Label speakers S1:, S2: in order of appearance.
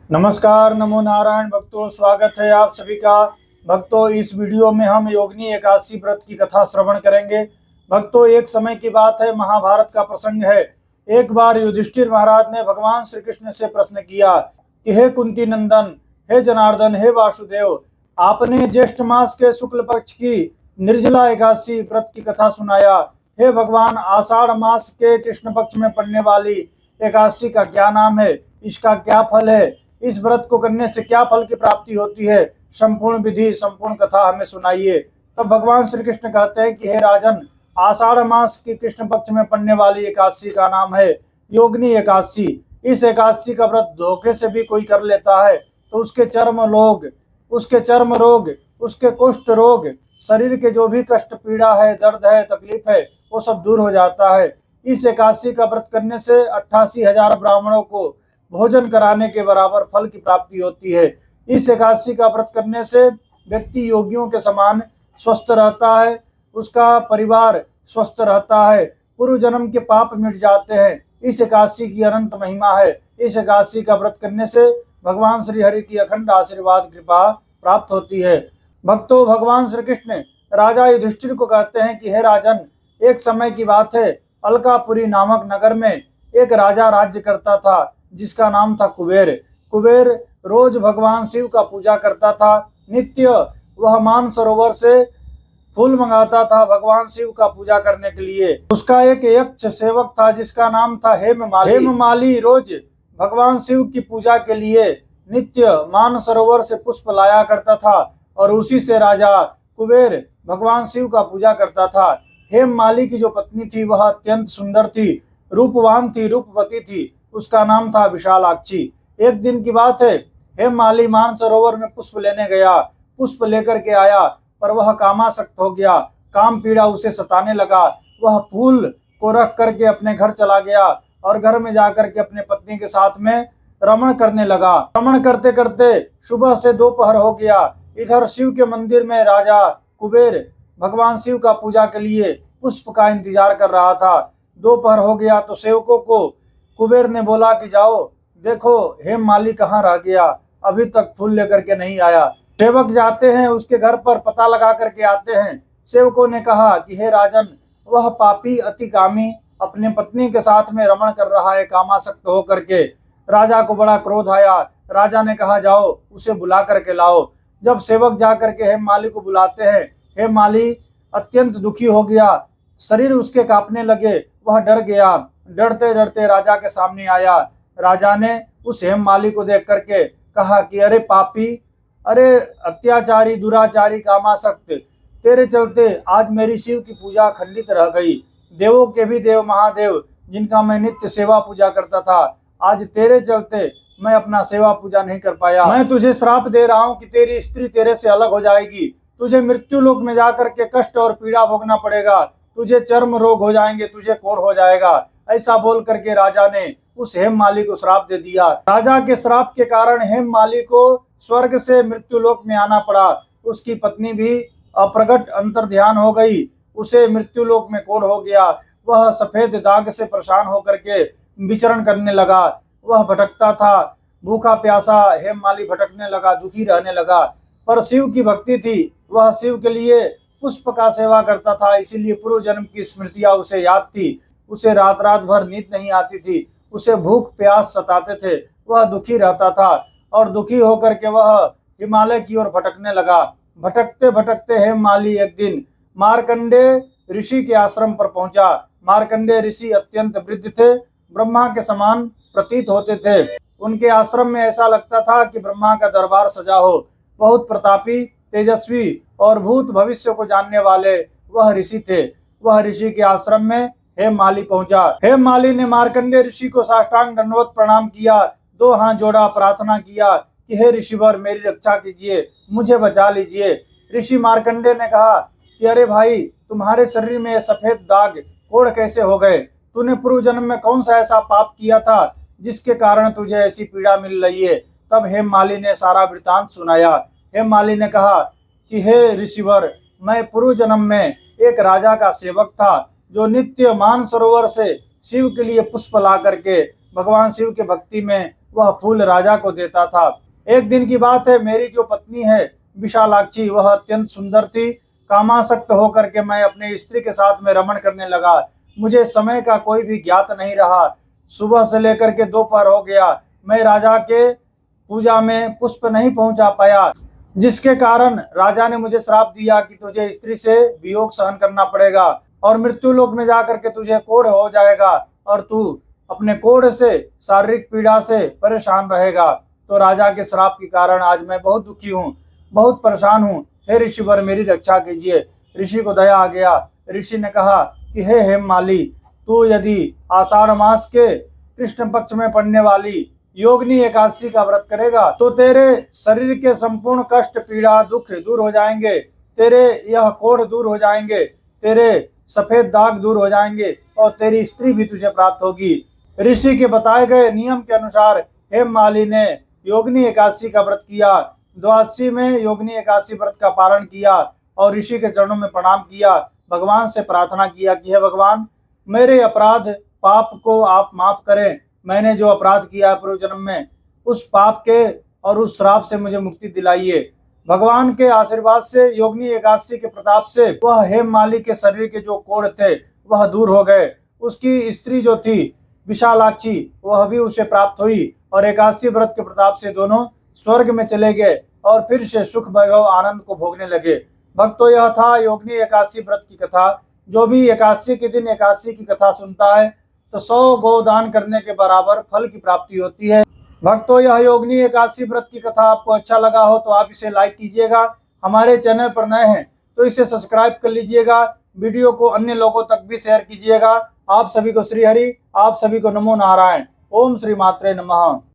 S1: नमस्कार, नमो नारायण भक्तों, स्वागत है आप सभी का। भक्तों, इस वीडियो में हम योगिनी एकादशी व्रत की कथा श्रवण करेंगे। भक्तों, एक समय की बात है, महाभारत का प्रसंग है। एक बार युधिष्ठिर महाराज ने भगवान श्री कृष्ण से प्रश्न किया कि हे कुंती नंदन, हे जनार्दन, हे वासुदेव, आपने ज्येष्ठ मास के शुक्ल पक्ष की निर्जला एकादशी व्रत की कथा सुनाया। हे भगवान, आषाढ़ मास के कृष्ण पक्ष में पड़ने वाली एकादशी का क्या नाम है, इसका क्या फल है, इस व्रत को करने से क्या फल की प्राप्ति होती है, संपूर्ण विधि संपूर्ण कथा हमें सुनाइए। तब भगवान श्री कृष्ण कहते हैं कि हे राजन, आषाढ़ मास की कृष्ण पक्ष में पड़ने वाली एकादशी का नाम है योगिनी एकादशी। इस एकादशी का व्रत धोखे से भी कोई कर लेता है तो उसके चर्म रोग, उसके कुष्ठ रोग, शरीर के जो भी कष्ट पीड़ा है, दर्द है, तकलीफ है, वो सब दूर हो जाता है। इस एकादशी का व्रत करने से 88,000 ब्राह्मणों को भोजन कराने के बराबर फल की प्राप्ति होती है। इस एकादशी का व्रत करने से व्यक्ति योगियों के समान स्वस्थ रहता है, उसका परिवार स्वस्थ रहता है, पूर्व जन्म के पाप मिट जाते हैं। इस एकादशी की अनंत महिमा है। इस एकादशी का व्रत करने से भगवान श्री हरि की अखंड आशीर्वाद कृपा प्राप्त होती है। भक्तों, भगवान श्री कृष्ण राजा युधिष्ठिर को कहते हैं कि हे राजन, एक समय की बात है, अलकापुरी नामक नगर में एक राजा राज्य करता था जिसका नाम था कुबेर। कुबेर रोज भगवान शिव का पूजा करता था। नित्य वह मानसरोवर से फूल मंगाता था भगवान शिव का पूजा करने के लिए। उसका एक यक्ष सेवक था जिसका नाम था हेममाली। हेममाली रोज भगवान शिव की पूजा के लिए नित्य मानसरोवर से पुष्प लाया करता था और उसी से राजा कुबेर भगवान शिव का पूजा करता था। हेममाली की जो पत्नी थी वह अत्यंत सुंदर थी, रूपवान थी, रूपवती थी। उसका नाम था विशालाक्षी। एक दिन की बात है, हेममाली मानसरोवर में पुष्प लेने गया। पुष्प लेकर के आया पर वह कामासक्त हो गया। काम पीड़ा उसे सताने लगा। वह फूल को रख करके अपने घर चला गया और घर में जाकर के अपने पत्नी के साथ में रमण करने लगा। रमण करते करते सुबह से दोपहर हो गया। इधर शिव के मंदिर में राजा कुबेर भगवान शिव का पूजा के लिए पुष्प का इंतजार कर रहा था। दोपहर हो गया तो सेवकों को कुबेर ने बोला कि जाओ देखो हेममाली कहाँ रह गया, अभी तक फूल लेकर के नहीं आया। सेवक जाते हैं, उसके घर पर पता लगा करके आते हैं। सेवकों ने कहा कि हे राजन, वह पापी अति कामी अपने पत्नी के साथ में रमण कर रहा है कामासक्त होकर के। राजा को बड़ा क्रोध आया। राजा ने कहा जाओ उसे बुला करके लाओ। जब सेवक जा करके हेममाली को बुलाते हैं, हेममाली अत्यंत दुखी हो गया, शरीर उसके कांपने लगे, वह डर गया। डरते डरते राजा के सामने आया। राजा ने उस हेममाली को देख करके कहा कि अरे पापी, अरे अत्याचारी, दुराचारी, कामासक्त, तेरे चलते आज मेरी शिव की पूजा खंडित रह गई। देवों के भी देव महादेव जिनका मैं नित्य सेवा पूजा करता था, आज तेरे चलते मैं अपना सेवा पूजा नहीं कर पाया। मैं तुझे श्राप दे रहा हूँ कि तेरी स्त्री तेरे से अलग हो जाएगी। तुझे मृत्यु लोक में जाकर के कष्ट और पीड़ा भोगना पड़ेगा। तुझे चर्म रोग हो जाएंगे, तुझे कोढ़ हो जाएगा। ऐसा बोल करके राजा ने उस हेममाली को श्राप दे दिया। राजा के श्राप के कारण हेममाली को स्वर्ग से मृत्यु लोक में आना पड़ा। उसकी पत्नी भी अप्रगट अंतर्ध्यान हो गई, उसे मृत्यु लोक में कोढ़ हो गया। वह सफेद दाग से परेशान होकर के विचरण करने लगा। वह भटकता था, भूखा प्यासा हेममाली भटकने लगा, दुखी रहने लगा। पर शिव की भक्ति थी, वह शिव के लिए पुष्प का सेवा करता था, इसीलिए पूर्व जन्म की स्मृतियां उसे याद थी। उसे रात रात भर नींद नहीं आती थी, उसे भूख प्यास सताते थे, वह दुखी रहता था और दुखी होकर के वह हिमालय की ओर भटकने लगा। भटकते भटकते हेममाली एक दिन मार्कंडे ऋषि के आश्रम पर पहुंचा। मार्कंडे ऋषि अत्यंत वृद्ध थे, ब्रह्मा के समान प्रतीत होते थे। उनके आश्रम में ऐसा लगता था कि ब्रह्मा का दरबार सजा हो। बहुत प्रतापी, तेजस्वी और भूत भविष्य को जानने वाले वह ऋषि थे। वह ऋषि के आश्रम में हेममाली पहुंचा। हेममाली ने मार्कंडे ऋषि को साष्टांग दंडवत प्रणाम किया, दो हाथ जोड़ा, प्रार्थना किया कि हे ऋषिवर, मेरी रक्षा कीजिए, मुझे बचा लीजिए। ऋषि मार्कंडे ने कहा कि अरे भाई, तुम्हारे शरीर में सफेद दाग, कोढ़ कैसे हो गए? तूने पूर्व जन्म में कौन सा ऐसा पाप किया था जिसके कारण तुझे ऐसी पीड़ा मिल रही है? तब हेममाली ने सारा वृतांत सुनाया। हेममाली ने कहा कि हे ऋषिवर, मैं पूर्व जन्म में एक राजा का सेवक था जो नित्य मानसरोवर से शिव के लिए पुष्प ला करके भगवान शिव के भक्ति में वह फूल राजा को देता था। एक दिन की बात है, मेरी जो पत्नी है विशालाक्षी, वह अत्यंत सुंदर थी। कामासक्त होकर के मैं अपने स्त्री के साथ में रमण करने लगा। मुझे समय का कोई भी ज्ञात नहीं रहा। सुबह से लेकर के दोपहर हो गया, मैं राजा के पूजा में पुष्प नहीं पहुंचा पाया, जिसके कारण राजा ने मुझे श्राप दिया कि तुझे स्त्री से वियोग सहन करना पड़ेगा और मृत्यु लोक में जाकर के तुझे कोढ़ हो जाएगा और तू अपने कोढ़ से शारीरिक पीड़ा से परेशान रहेगा। तो राजा के श्राप के कारण आज मैं बहुत दुखी हूँ, बहुत परेशान हूँ। हे ऋषिवर, मेरी रक्षा कीजिए। ऋषि को दया आ गया। ऋषि ने कहा कि हे हेममाली, तू यदि आषाढ़ मास के कृष्ण पक्ष में पड़ने वाली योगिनी एकादशी का व्रत करेगा तो तेरे शरीर के संपूर्ण कष्ट, पीड़ा, दुख दूर हो जाएंगे। तेरे यह कोढ़ दूर हो जाएंगे, तेरे सफेद दाग दूर हो जाएंगे और तेरी स्त्री भी तुझे प्राप्त होगी। ऋषि के बताए गए नियम के अनुसार हेममाली ने योगिनी एकादशी का व्रत किया। द्वादशी में योगिनी एकादशी व्रत का पारण किया और ऋषि के चरणों में प्रणाम किया। भगवान से प्रार्थना किया कि हे भगवान, मेरे अपराध पाप को आप माफ करें। मैंने जो अपराध किया पूर्व जन्म में, उस पाप के और उस श्राप से मुझे मुक्ति दिलाइए। भगवान के आशीर्वाद से, योगिनी एकादशी के प्रताप से वह हेममाली के शरीर के जो कोढ़ थे वह दूर हो गए। उसकी स्त्री जो थी विशालाक्षी, वह भी उसे प्राप्त हुई और एकादशी व्रत के प्रताप से दोनों स्वर्ग में चले गए और फिर से सुख वैभव आनंद को भोगने लगे। भक्तों, यह था योगिनी एकादशी व्रत की कथा। जो भी एकादशी के दिन एकादशी की कथा सुनता है तो 100 गोदान करने के बराबर फल की प्राप्ति होती है। भक्तों, यह योगिनी एकादशी व्रत की कथा आपको अच्छा लगा हो तो आप इसे लाइक कीजिएगा। हमारे चैनल पर नए हैं तो इसे सब्सक्राइब कर लीजिएगा। वीडियो को अन्य लोगों तक भी शेयर कीजिएगा। आप सभी को श्री हरि, आप सभी को नमो नारायण। ओम श्री मात्रे नमः।